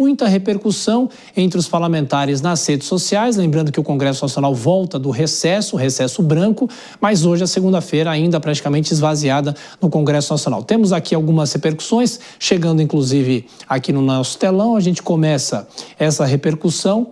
Muita repercussão entre os parlamentares nas redes sociais, lembrando que o Congresso Nacional volta do recesso branco, mas hoje a segunda-feira ainda praticamente esvaziada no Congresso Nacional. Temos aqui algumas repercussões, chegando inclusive aqui no nosso telão. A gente começa essa repercussão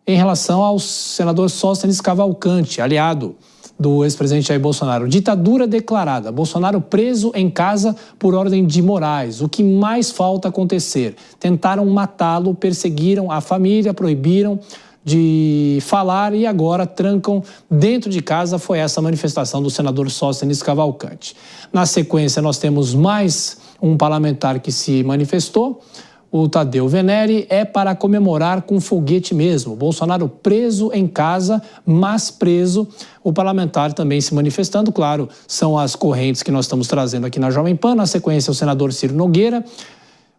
em relação ao senador Sóstenes Cavalcante, aliado do ex-presidente Jair Bolsonaro. Ditadura declarada. Bolsonaro preso em casa por ordem de Moraes. O que mais falta acontecer? Tentaram matá-lo, perseguiram a família, proibiram de falar e agora trancam dentro de casa. Foi essa a manifestação do senador Sóstenes Cavalcante. Na sequência, nós temos mais um parlamentar que se manifestou. O Tadeu Venere. É para comemorar com foguete mesmo. Bolsonaro preso em casa, mas preso. O parlamentar também se manifestando, claro, são as correntes que nós estamos trazendo aqui na Jovem Pan. Na sequência, o senador Ciro Nogueira.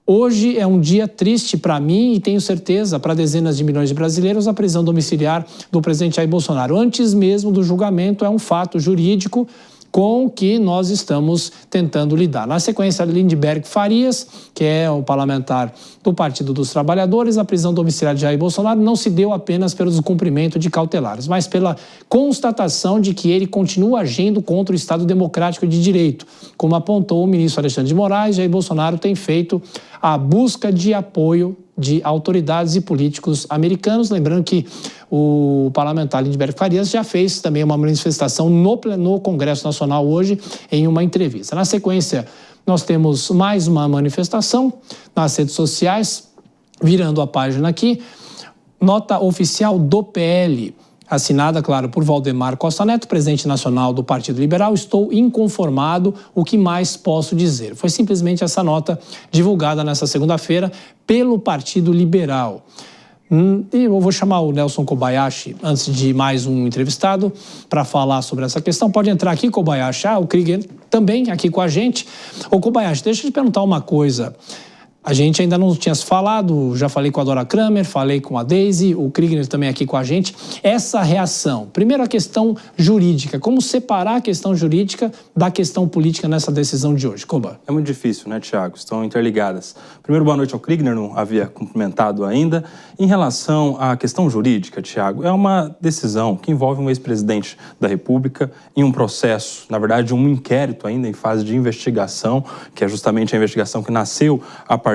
Hoje é um dia triste para mim e tenho certeza para dezenas de milhões de brasileiros a prisão domiciliar do presidente Jair Bolsonaro. Antes mesmo do julgamento, é um fato jurídico com o que nós estamos tentando lidar. Na sequência, Lindbergh Farias, que é o parlamentar do Partido dos Trabalhadores. A prisão domiciliar de Jair Bolsonaro não se deu apenas pelo descumprimento de cautelares, mas pela constatação de que ele continua agindo contra o Estado Democrático de Direito. Como apontou o ministro Alexandre de Moraes, Jair Bolsonaro tem feito a busca de apoio de autoridades e políticos americanos. Lembrando que o parlamentar Lindbergh Farias já fez também uma manifestação no Congresso Nacional hoje em uma entrevista. Na sequência, nós temos mais uma manifestação nas redes sociais, virando a página aqui, nota oficial do PL, assinada, claro, por Valdemar Costa Neto, presidente nacional do Partido Liberal. Estou inconformado, o que mais posso dizer? Foi simplesmente essa nota divulgada nessa segunda-feira pelo Partido Liberal. E eu vou chamar o Nelson Kobayashi, antes de mais um entrevistado, para falar sobre essa questão. Pode entrar aqui, Kobayashi. O Krieger também aqui com a gente. Ô, Kobayashi, deixa eu te perguntar uma coisa. A gente ainda não tinha se falado, já falei com a Dora Kramer, falei com a Daisy, o Kriegner também aqui com a gente. Essa reação, primeiro a questão jurídica, como separar a questão jurídica da questão política nessa decisão de hoje? Koba. É muito difícil, né, Thiago? Estão interligadas. Primeiro, boa noite ao Kriegner, não havia cumprimentado ainda. Em relação à questão jurídica, Thiago, é uma decisão que envolve um ex-presidente da República em um processo, na verdade, um inquérito ainda em fase de investigação, que é justamente a investigação que nasceu a partir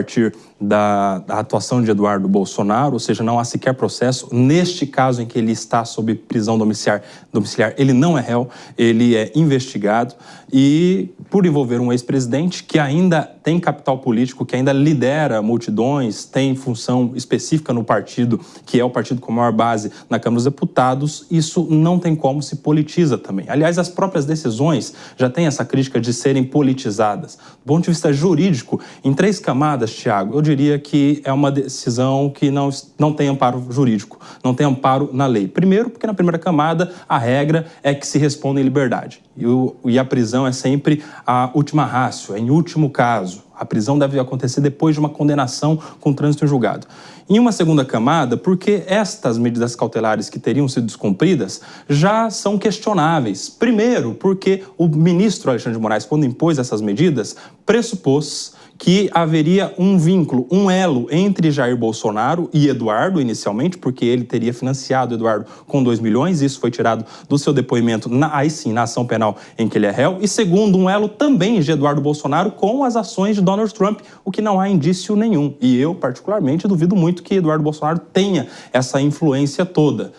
da atuação de Eduardo Bolsonaro, ou seja, não há sequer processo. Neste caso em que ele está sob prisão domiciliar, ele não é réu, ele é investigado, e por envolver um ex-presidente que ainda tem capital político, que ainda lidera multidões, tem função específica no partido, que é o partido com maior base na Câmara dos Deputados, isso não tem como se politiza também. Aliás, as próprias decisões já têm essa crítica de serem politizadas. Do ponto de vista jurídico, em 3 camadas, Thiago, eu diria que é uma decisão que não tem amparo jurídico, não tem amparo na lei. Primeiro, porque na primeira camada a regra é que se responda em liberdade. E a prisão é sempre a última ratio, é em último caso. A prisão deve acontecer depois de uma condenação com trânsito em julgado. Em uma segunda camada, porque estas medidas cautelares que teriam sido descumpridas já são questionáveis. Primeiro, porque o ministro Alexandre de Moraes, quando impôs essas medidas, pressupôs que haveria um vínculo, um elo entre Jair Bolsonaro e Eduardo, inicialmente, porque ele teria financiado Eduardo com 2 milhões, isso foi tirado do seu depoimento, aí sim, na ação penal em que ele é réu, e segundo, um elo também de Eduardo Bolsonaro com as ações de Donald Trump, o que não há indício nenhum. E eu, particularmente, duvido muito que Eduardo Bolsonaro tenha essa influência toda.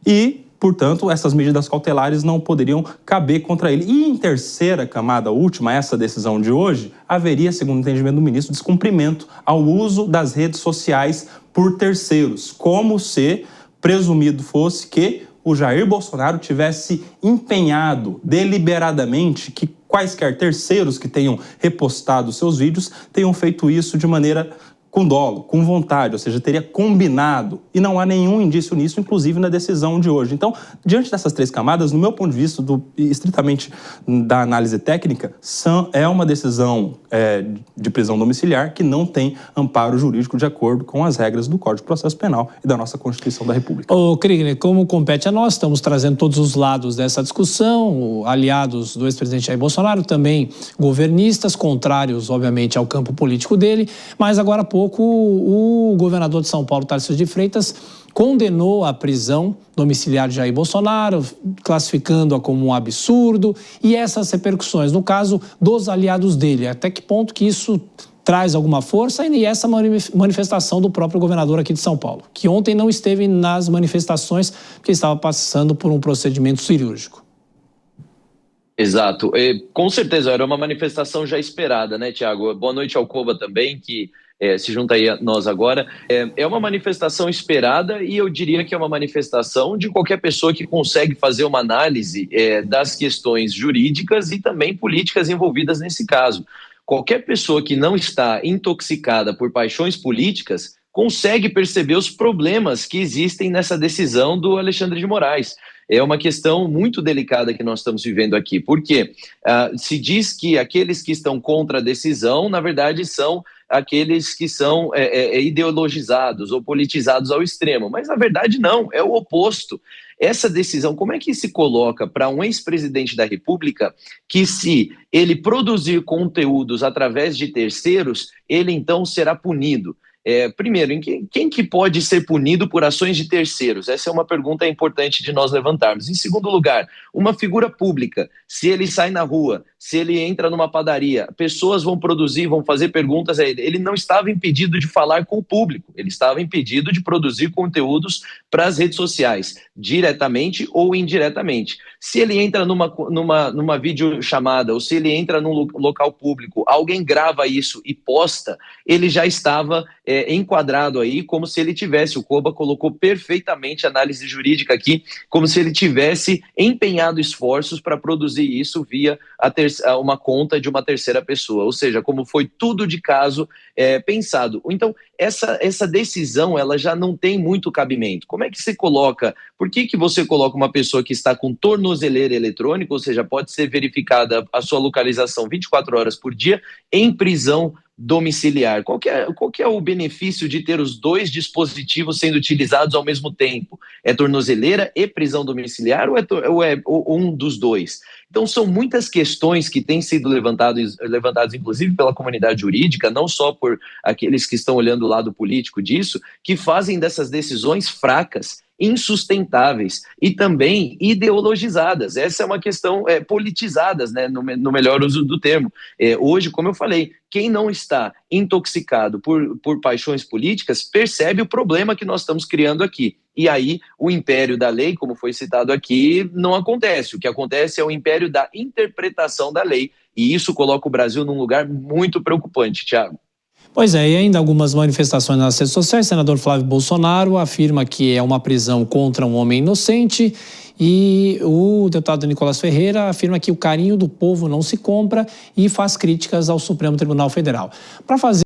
E, portanto, essas medidas cautelares não poderiam caber contra ele. E em terceira camada, última, essa decisão de hoje, haveria, segundo o entendimento do ministro, descumprimento ao uso das redes sociais por terceiros, como se presumido fosse que o Jair Bolsonaro tivesse empenhado deliberadamente que quaisquer terceiros que tenham repostado seus vídeos tenham feito isso de maneira com dolo, com vontade, ou seja, teria combinado. E não há nenhum indício nisso, inclusive na decisão de hoje. Então, diante dessas 3 camadas, no meu ponto de vista, estritamente da análise técnica, é uma decisão de prisão domiciliar que não tem amparo jurídico de acordo com as regras do Código de Processo Penal e da nossa Constituição da República. Ô, Kriegner, como compete a nós, estamos trazendo todos os lados dessa discussão, aliados do ex-presidente Jair Bolsonaro, também governistas, contrários, obviamente, ao campo político dele, mas agora há pouco pouco, o governador de São Paulo, Tarcísio de Freitas, condenou a prisão domiciliar de Jair Bolsonaro, classificando-a como um absurdo, e essas repercussões, no caso dos aliados dele. Até que ponto que isso traz alguma força? E essa manifestação do próprio governador aqui de São Paulo, que ontem não esteve nas manifestações porque estava passando por um procedimento cirúrgico. Exato. Com certeza, era uma manifestação já esperada, né, Tiago? Boa noite ao Koba também, que se junta aí a nós agora. É uma manifestação esperada e eu diria que é uma manifestação de qualquer pessoa que consegue fazer uma análise das questões jurídicas e também políticas envolvidas nesse caso. Qualquer pessoa que não está intoxicada por paixões políticas consegue perceber os problemas que existem nessa decisão do Alexandre de Moraes. É uma questão muito delicada que nós estamos vivendo aqui, porque se diz que aqueles que estão contra a decisão, na verdade, são aqueles que são ideologizados ou politizados ao extremo, mas na verdade não, é o oposto. Essa decisão, como é que se coloca para um ex-presidente da República que, se ele produzir conteúdos através de terceiros, ele então será punido? Primeiro, quem que pode ser punido por ações de terceiros? Essa é uma pergunta importante de nós levantarmos. Em segundo lugar, uma figura pública, se ele sai na rua, se ele entra numa padaria, pessoas vão produzir, vão fazer perguntas a ele. Ele não estava impedido de falar com o público, ele estava impedido de produzir conteúdos para as redes sociais, diretamente ou indiretamente. Se ele entra numa videochamada ou se ele entra num local público, alguém grava isso e posta, ele já estava enquadrado aí como se ele tivesse, o Koba colocou perfeitamente a análise jurídica aqui, como se ele tivesse empenhado esforços para produzir isso via uma conta de uma terceira pessoa, ou seja, como foi tudo de caso pensado. Então, essa decisão, ela já não tem muito cabimento. Como é que você coloca, por que você coloca uma pessoa que está com tornozeleira eletrônica, ou seja, pode ser verificada a sua localização 24 horas por dia, em prisão domiciliar? Qual que é o benefício de ter os dois dispositivos sendo utilizados ao mesmo tempo? É tornozeleira e prisão domiciliar ou é um dos dois? Então, são muitas questões que têm sido levantadas, inclusive, pela comunidade jurídica, não só por aqueles que estão olhando o lado político disso, que fazem dessas decisões fracas, insustentáveis e também ideologizadas. Essa é uma questão politizadas, né, no melhor uso do termo. Hoje, como eu falei, quem não está intoxicado por paixões políticas percebe o problema que nós estamos criando aqui. E aí o império da lei, como foi citado aqui, não acontece. O que acontece é o império da interpretação da lei. E isso coloca o Brasil num lugar muito preocupante, Tiago. Pois é, e ainda algumas manifestações nas redes sociais. O senador Flávio Bolsonaro afirma que é uma prisão contra um homem inocente e o deputado Nicolás Ferreira afirma que o carinho do povo não se compra e faz críticas ao Supremo Tribunal Federal. Para fazer